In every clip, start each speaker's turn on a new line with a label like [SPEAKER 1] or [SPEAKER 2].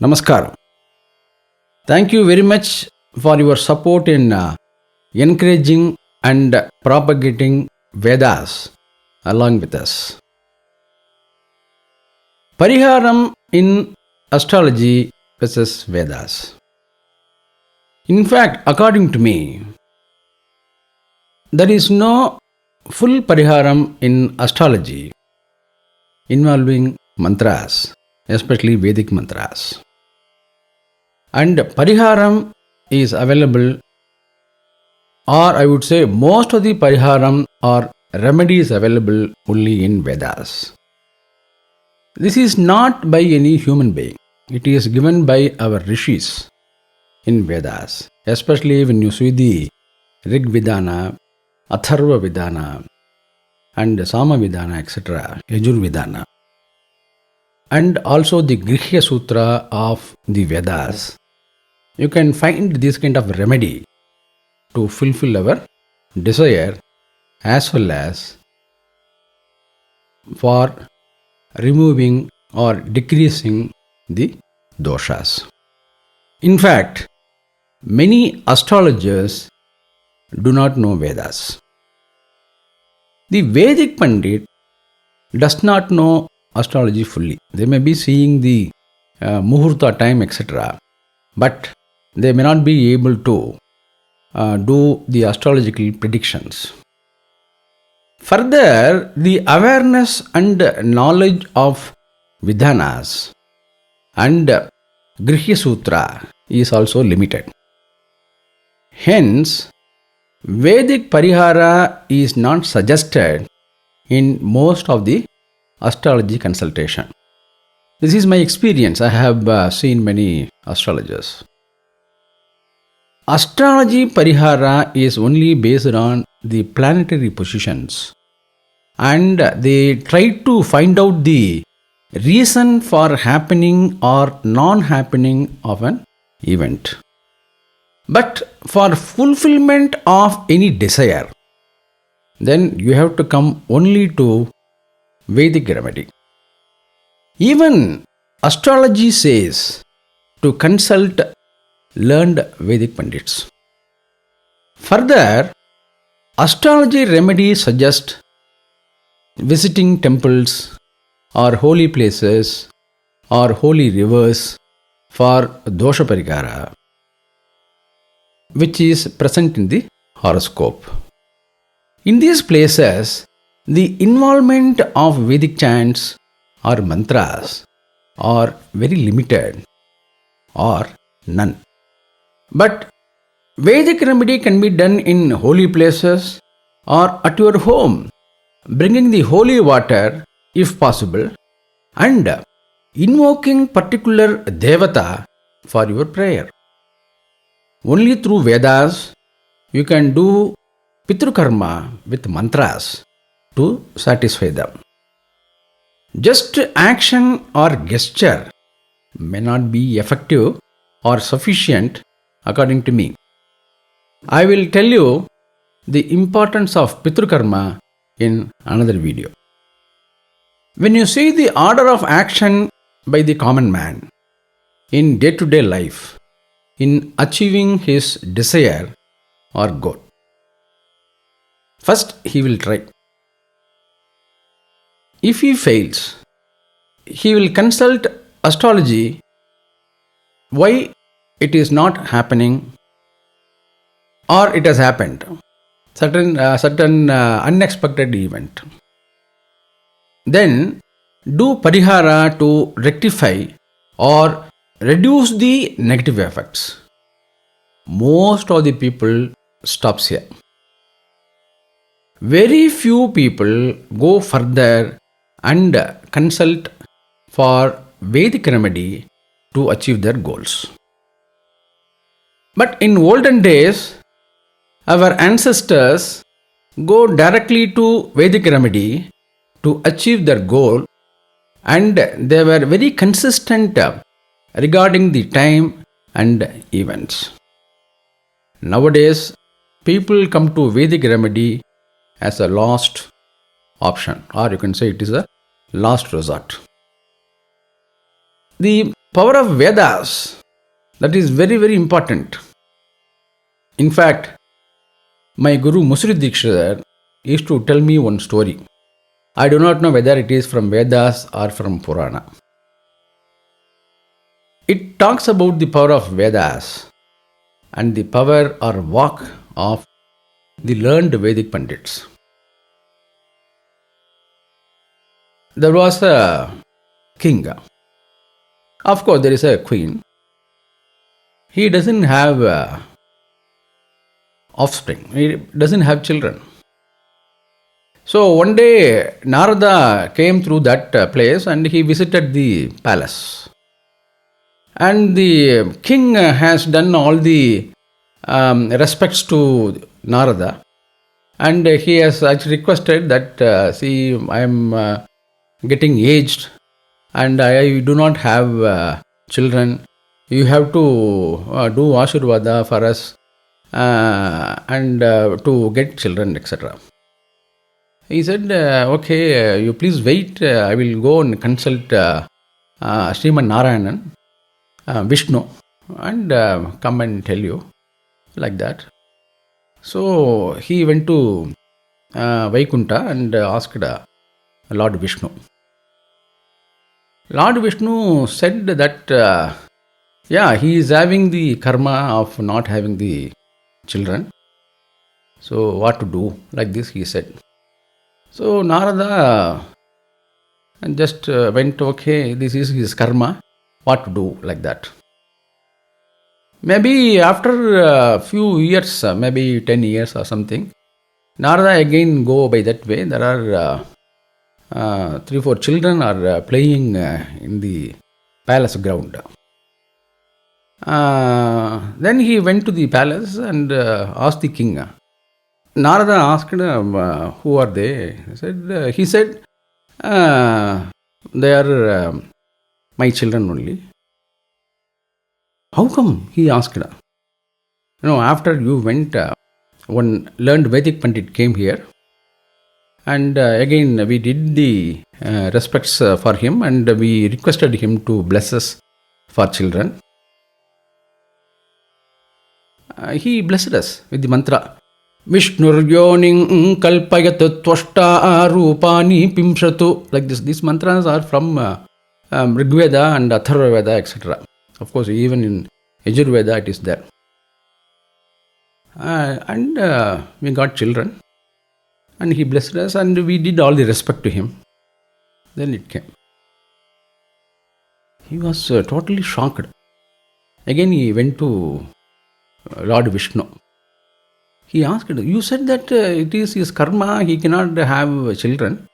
[SPEAKER 1] Namaskaram. Thank you very much for your support in encouraging and propagating Vedas along with us. Pariharam in astrology versus Vedas. In fact, according to me, there is no full Pariharam in astrology involving mantras, especially Vedic mantras. And Pariharam is available, or I would say most of the Pariharam or remedies available only in Vedas. This is not by any human being. It is given by our rishis in Vedas, especially when you see the Rig Vidana, Atharva Vidana, and Sama Vidana, etc., Yajur Vidana, and also the Grihya Sutra of the Vedas. You can find this kind of remedy to fulfill our desire as well as for removing or decreasing the doshas. In fact, many astrologers do not know Vedas. The Vedic Pandit does not know astrology fully. They may be seeing the Muhurta time, etc., but they may not be able to do the astrological predictions. Further, the awareness and knowledge of Vidhanas and Grihya Sutra is also limited. Hence, Vedic Parihara is not suggested in most of the astrology consultation. This is my experience. I have seen many astrologers. Astrology Parihara is only based on the planetary positions, and they try to find out the reason for happening or non-happening of an event. But for fulfillment of any desire, then you have to come only to Vedic remedy. Even astrology says to consult learned Vedic Pandits. Further, astrology remedies suggest visiting temples or holy places or holy rivers for dosha parikara, which is present in the horoscope. In these places, the involvement of Vedic chants or mantras are very limited or none. But Vedic remedy can be done in holy places or at your home, bringing the holy water if possible and invoking particular devata for your prayer. Only through Vedas you can do Pitru Karma with mantras to satisfy them. Just action or gesture may not be effective or sufficient according to me. I will tell you the importance of Pitru Karma in another video. When you see the order of action by the common man in day-to-day life in achieving his desire or goal, first he will try. If he fails, he will consult astrology why it is not happening or it has happened, certain unexpected event. Then do parihara to rectify or reduce the negative effects. Most of the people stops here. Very few people go further and consult for Vedic remedy to achieve their goals. But in olden days, our ancestors go directly to Vedic remedy to achieve their goal, and they were very consistent regarding the time and events. Nowadays, people come to Vedic remedy as a last option, or you can say it is a last resort. The Power of Vedas, that is very, very important. In fact, my Guru Musri Dikshidhar used to tell me one story. I do not know whether it is from Vedas or from Purana. It talks about the power of Vedas and the power or walk of the learned Vedic Pandits. There was a king. Of course, there is a queen. He doesn't have offspring. He doesn't have children. So one day, Narada came through that place and he visited the palace. And the king has done all the respects to Narada. And he has actually requested that, see, I am getting aged and I do not have children. You have to do Ashurvada for us and to get children, etc. He said, okay, you please wait. I will go and consult Sriman Narayanan, Vishnu, and come and tell you, like that. So he went to Vaikunta and asked Lord Vishnu. Lord Vishnu said that, he is having the karma of not having the children. So what to do? Like this he said. So Narada just went, okay, this is his karma. What to do? Like that. Maybe after a few years, maybe 10 years or something, Narada again go by that way. There are 3-4 children are playing in the palace ground. Then he went to the palace and asked the king. Narada asked, who are they? He said, they are my children only. How come? He asked. After you went, one learned Vedic Pandit came here. And again, we did the respects for him and we requested him to bless us for children. He blessed us with the mantra. Vishnur yoning kalpayat tvashta rupani pimshatu. Like this. These mantras are from Rigveda and Atharvaveda, etc. Of course, even in Yajurveda it is there. And we got children. And he blessed us and we did all the respect to him. Then it came. He was totally shocked. Again he went to Lord Vishnu. He asked, you said that it is his karma, he cannot have children.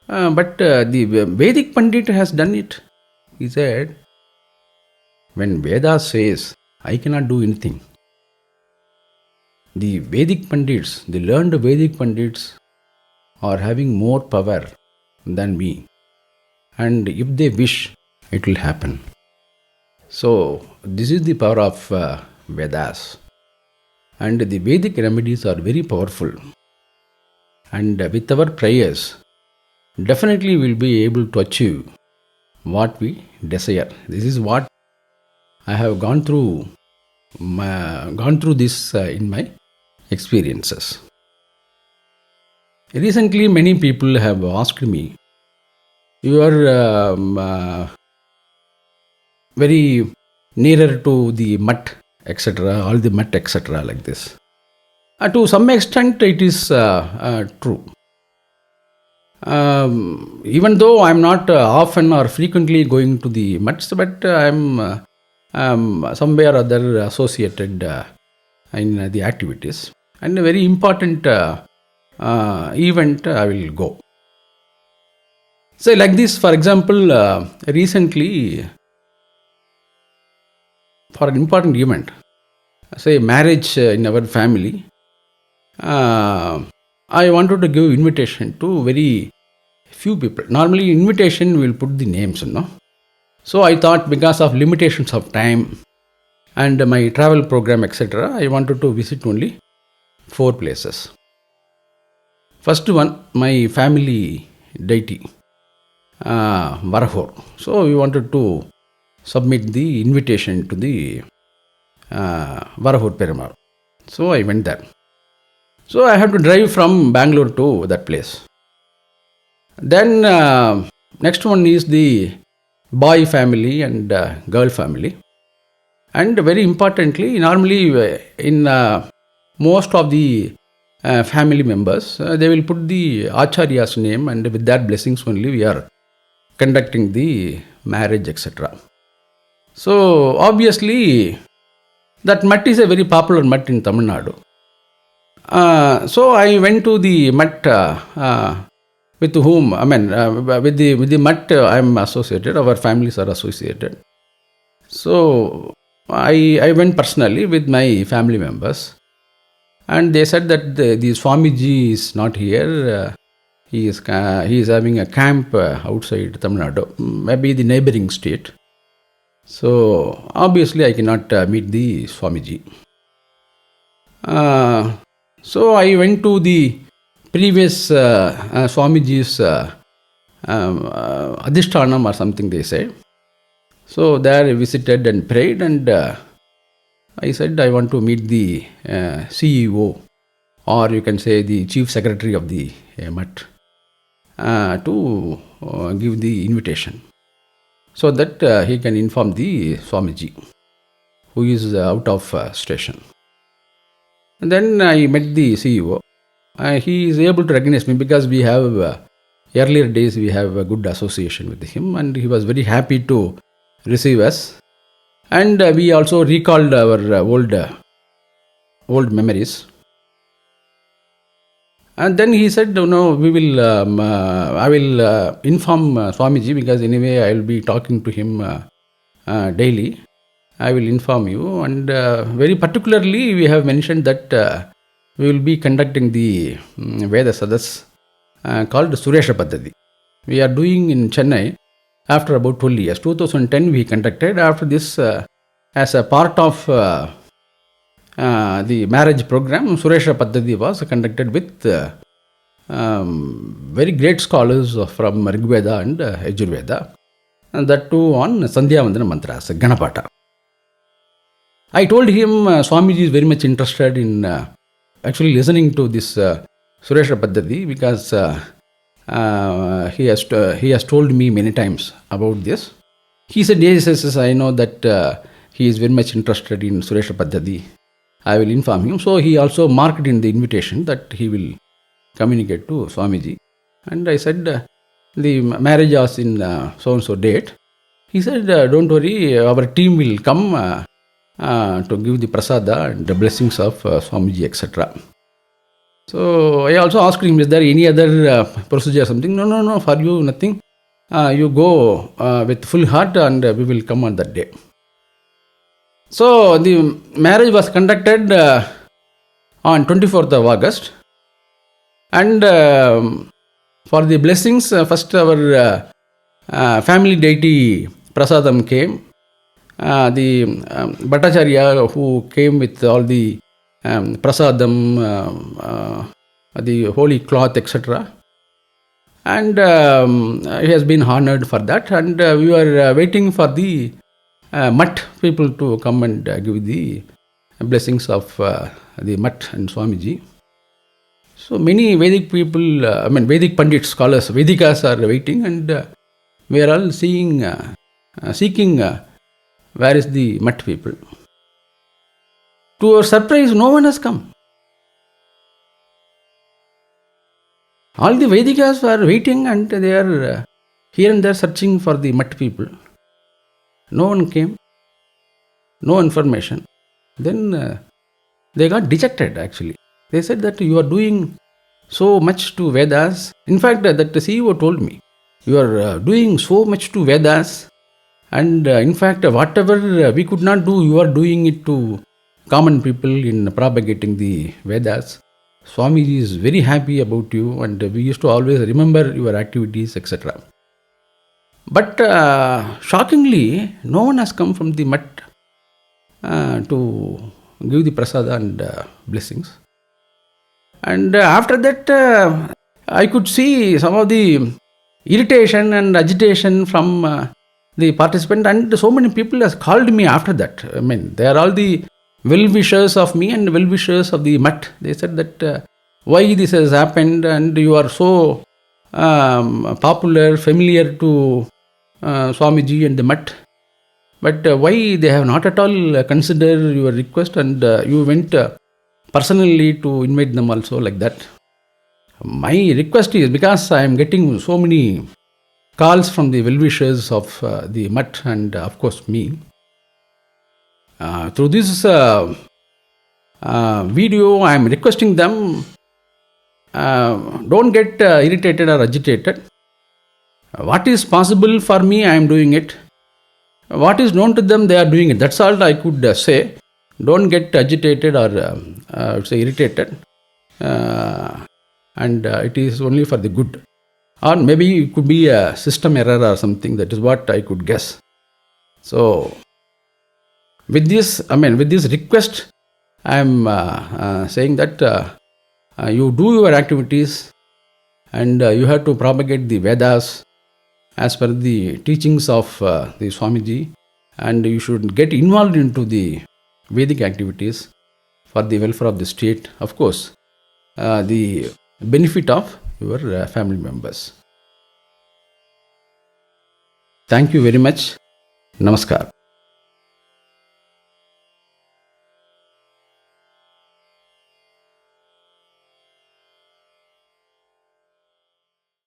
[SPEAKER 1] But the Vedic Pandit has done it. He said, when Veda says, I cannot do anything, the Vedic Pandits, the learned Vedic Pandits are having more power than me. And if they wish, it will happen. So, this is the power of Vedas. And the Vedic remedies are very powerful. And with our prayers, definitely we will be able to achieve what we desire. This is what I have gone through this in my experiences. Recently, many people have asked me, you are very nearer to the Mutt, etc., all the Mutt, etc., like this. To some extent, it is true. Even though I am not often or frequently going to the Mutts, but I am somewhere or other associated in the activities. And a very important event I will go. So like this, for example, recently for an important event, say marriage in our family, I wanted to give invitation to very few people. Normally invitation will put the names, So I thought because of limitations of time and my travel program, etc., I wanted to visit only 4 places. First one, my family deity, Varahor. So we wanted to submit the invitation to the Varahur Perumal. So I went there. So I had to drive from Bangalore to that place. Then next one is the boy family and girl family. And very importantly, normally in most of the family members, they will put the Acharya's name, and with that blessings only we are conducting the marriage, etc. So obviously, that Mutt is a very popular Mutt in Tamil Nadu. So I went to the Mutt with whom, with the Mutt I am associated, our families are associated. So I went personally with my family members, and they said that the Swamiji is not here. He is having a camp outside Tamil Nadu, maybe the neighboring state. So obviously I cannot meet the Swamiji. So I went to the previous Swamiji's Adhishtanam or something they say. So there I visited and prayed, and I said I want to meet the CEO, or you can say the Chief Secretary of the Mutt, to give the invitation, so that he can inform the Swamiji, who is out of station. And then I met the CEO. He is able to recognize me because we have, earlier days we have a good association with him, and he was very happy to receive us. And we also recalled our old memories. And then he said, no, we will, I will inform Swamiji, because anyway I will be talking to him daily. I will inform you. And very particularly we have mentioned that we will be conducting the Veda Sadas called Suresh Paddhati. We are doing in Chennai after about 12 years. 2010 we conducted. After this, as a part of the marriage program, Suresh Paddhati was conducted with very great scholars from Rigveda and Yajurveda, and that too on Sandhya Vandana mantras, Ghanapati. I told him Swamiji is very much interested in actually listening to this Suresh Paddhati, because he has told me many times about this. He said, yes, I know that he is very much interested in Suresh Paddhati. I will inform him. So he also marked in the invitation that he will communicate to Swamiji. And I said, the marriage was in so-and-so date. He said, don't worry, our team will come to give the prasada and the blessings of Swamiji, etc. So I also asked him, is there any other procedure or something? No, for you nothing. You go with full heart, and we will come on that day. So the marriage was conducted on 24th of August. And for the blessings, first our family deity Prasadam came. The Bhattacharya, who came with all the Prasadam, the holy cloth, etc. And he has been honored for that. And we were waiting for the Mutt people to come and give the blessings of the Mutt and Swamiji. So many Vedic people, Vedic Pandit scholars, Vedikas are waiting, and we are all seeking where is the Mutt people. To our surprise, no one has come. All the Vedikas are waiting, and they are here and there searching for the Mutt people. No one came, no information. Then they got dejected actually. They said that you are doing so much to Vedas. In fact, that the CEO told me, you are doing so much to Vedas, and in fact, whatever we could not do, you are doing it to common people in propagating the Vedas. Swamiji is very happy about you, and we used to always remember your activities, etc. But shockingly, no one has come from the Mutt to give the prasada and blessings. And after that, I could see some of the irritation and agitation from the participant, and so many people has called me after that. I mean, they are all the well-wishers of me and well-wishers of the Mutt. They said that why this has happened, and you are so popular, familiar to Swamiji and the Mutt. But why they have not at all considered your request, and you went personally to invite them also like that. My request is, because I am getting so many calls from the well-wishers of the Mutt and of course me. Through this video, I am requesting them, don't get irritated or agitated. What is possible for me, I am doing it. What is known to them, they are doing it. That's all I could say. Don't get agitated or say irritated. And it is only for the good. Or maybe it could be a system error or something. That is what I could guess. So, with this request, I am saying that you do your activities, and you have to propagate the Vedas as per the teachings of the Swamiji, and you should get involved into the Vedic activities for the welfare of the state, of course, the benefit of your family members. Thank you very much. Namaskar.